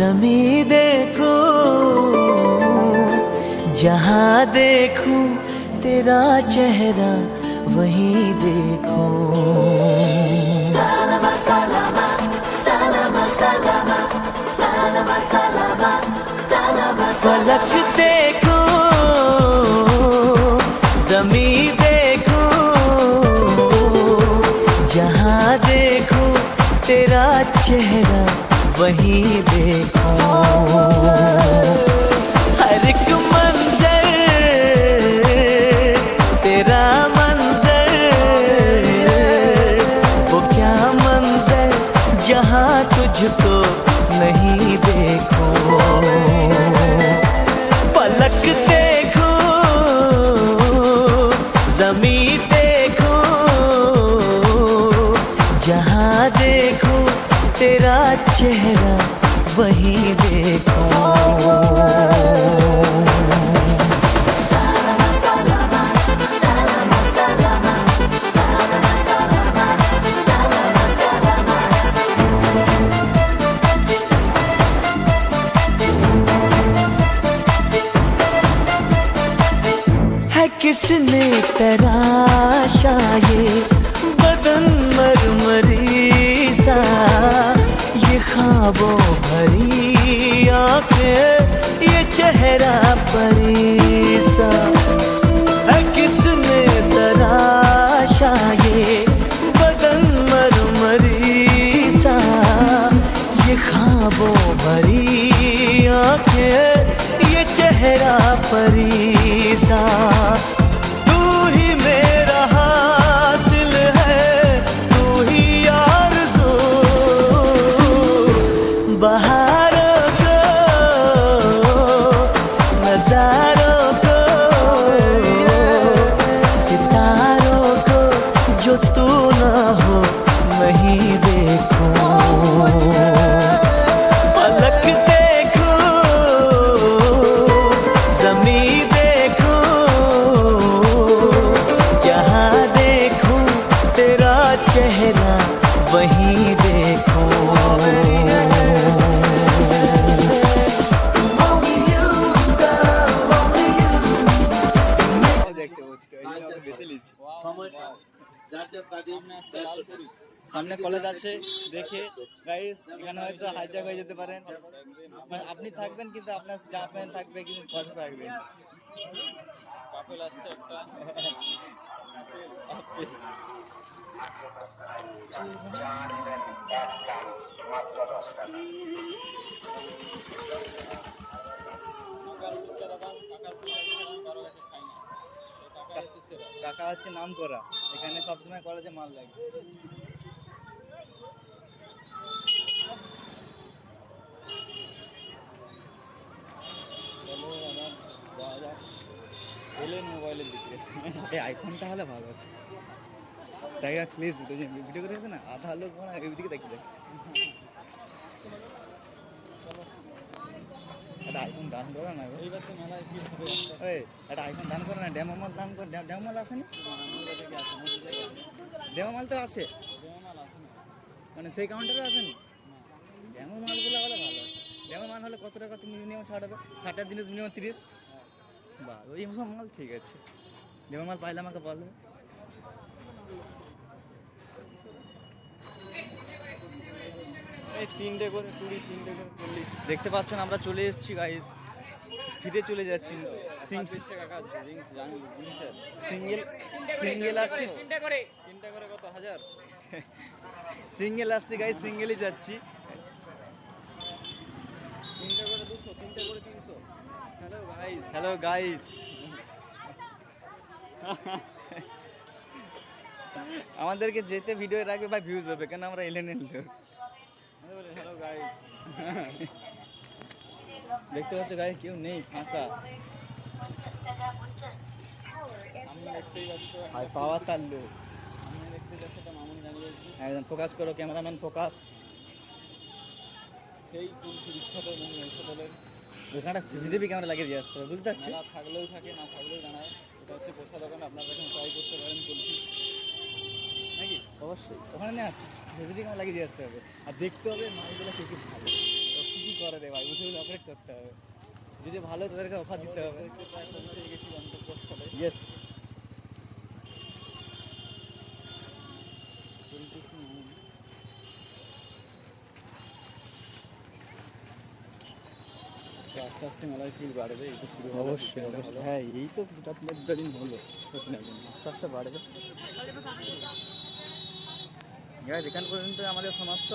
जमी देखो जहाँ देखूं तेरा चेहरा वहीं देखो। Salama, salama, salama, salama, salama, salama, salama, फलक देखो जमी देखो जहाँ देखो तेरा चेहरा वहीं देखो। हर एक मंजर तेरा मंजर वो क्या मंजर जहाँ तुझको नहीं देखो। फलक देखो जमी देखो जहाँ देखो तेरा चेहरा वहीं देखो। salama, salama, salama, salama, salama, salama, salama, salama. है किसने तराशा ये बदन मरमरी सा, ये ख्वाबों भरी आंखें ये चेहरा परी सा। है किसने तराशा ये बदन मरमरी सा, ये ख्वाबों भरी आंखें ये चेहरा परी सा। तू ही मेरा हासिल है तू ही आरज़ू, बहारों को नज़ारों को सितारों को जो तू ना हो नहीं देखो। फलक देखो जमी देखो जहाँ देखो तेरा चेहरा वहीं देखो। Only you, girl, only you. সামনে কলেজ আছে দেখে গাইস এখানে হয়তো হাইজ্যাক হয়ে যেতে পারেন। মানে আপনি থাকবেন কিন্তু আপনার যা প্যান্ট থাকবে কিন্তু পয়সা থাকবে। কাপল আসছে একটা কাকা হচ্ছে নাম করা, এখানে সবসময় কলেজে মাল লাগে। চলো আমার যাওয়া যাক এলেন মোবাইলের দিকে। এই আইফোনটা হলে ভালো হতো। দেখা প্লিজ ভিডিও করে না আধা লোক মনে হয় দিকে দেখি দেখ একটা আইফোন দান করো না এইবার তো মেলায় কি হবে একটা আইফোন দান করো না। ডেমো মাল দান কর, ডেমো মাল আছে না? ডেমো মাল তো আছে, মানে সেই কাউন্টারে আছে না? ডেমো মালগুলো হলে ভালো। ডেমো মাল হলে কত টাকা তুমি মিনিমাম 60 হবে, 60 জিনিস মিনিমাম 30। বা ওই সব মাল ঠিক আছে। ডেমো মাল পাইলে আমাকে বলবে। এই 3টে করে 20, 3টে করে 40 দেখতে পাচ্ছেন। আমরা চলে এসেছি গাইস, ফিরে চলে যাচ্ছি। সিঙ্গেল সিঙ্গেল আসছি 3টে করে কত হাজার সিঙ্গেল আসছি গাইস, সিঙ্গেলই যাচ্ছি। 3টে করে 200, 3টে করে 300। Hello guys, hello guys. আমাদেরকে যেতে ভিডিও রাখবে বা ভিউজ হবে, কেন আমরা এলেনের লোক। হ্যালো গাইস, দেখতে পাচ্ছ গাইস কেউ নেই, ফাঁকা। সামনে দেখতেই পাচ্ছ পাওয়ার তার লোক। সামনে দেখতে পাচ্ছ একটা মামুনি দাঁড়িয়েছি। একদম ফোকাস করো ক্যামেরাম্যান, ফোকাস। সেই বিখ্যাত মহিষদলের ওখানটা সিসিটিভি ক্যামেরা লাগিয়ে দিয়ে আসতে হবে, বুঝতে পারছি। থাকলেও থাকে, না থাকলেও জানায়। এটা হচ্ছে পোষা দোকান, আপনারা এখন ট্রাই করতে পারেন বলছি নাকি। অবশ্যই ওখানে না সিসিটিভি ক্যামেরা লাগিয়ে দিয়ে আসতে হবে, আর দেখতে হবে মালগুলো কী কী ভালো, কী কী করে রে ভাই, বুঝে অপারেট করতে হবে, যদি ভালো তাদেরকে অফার দিতে হবে। ইয়েস, আস্তে আস্তে মেলায় ভিড় বাড়বে, এই তো শুরু হলো। অবশ্যই অবশ্যই, হ্যাঁ এই তো আপনার দিন হলো, আস্তে আস্তে বাড়বে। এখান পর্যন্ত আমাদের সমাপ্ত।